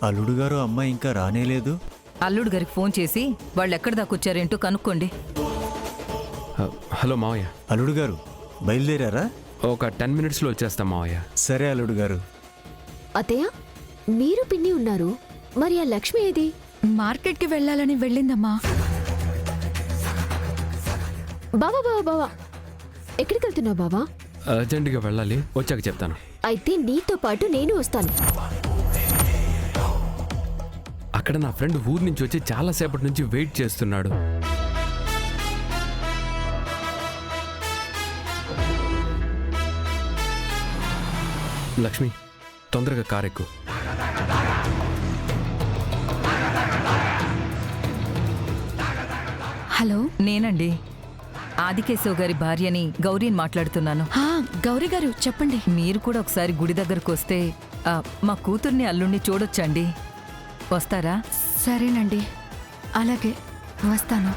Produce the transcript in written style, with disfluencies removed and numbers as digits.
అల్లుడు గారు అమ్మాయి ఇంకా రానేలేదు. అల్లుడు గారికి ఫోన్ చేసి వాళ్ళు ఎక్కడి దాకా వచ్చారేంటో కనుక్కోండి. హలో మావయ్య. అల్లుడు గారు బయలుదేరారా? ఒక 10 minutesలో వచ్చేస్తాం మావయ్య. సరే అల్లుడు గారు. అత్తయ్య, మీరు పిన్ని ఉన్నారు, మరి ఆ లక్ష్మి ఏది? మార్కెట్కి వెళ్ళాలని వెళ్ళిందమ్మా. బావా బావా బావా, ఎక్కడికి వెళ్తున్నావు బావా? అర్జెంటుగా వెళ్ళాలి, వచ్చాక చెప్తాను. అయితే నీతో పాటు నేను వస్తాను. అక్కడ నా ఫ్రెండ్ ఊరు నుంచి వచ్చి చాలాసేపటి నుంచి వెయిట్ చేస్తున్నాడు. లక్ష్మి, తొందరగా కారు ఎక్కు. హలో, నేనండి, ఆదికేశవ్ గారి భార్యని గౌరీని మాట్లాడుతున్నాను. గౌరీ గారు చెప్పండి. మీరు కూడా ఒకసారి గుడి దగ్గరకు వస్తే మా కూతుర్ని అల్లుణ్ణి చూడొచ్చండి. వస్తారా? సరేనండి, అలాగే వస్తాను.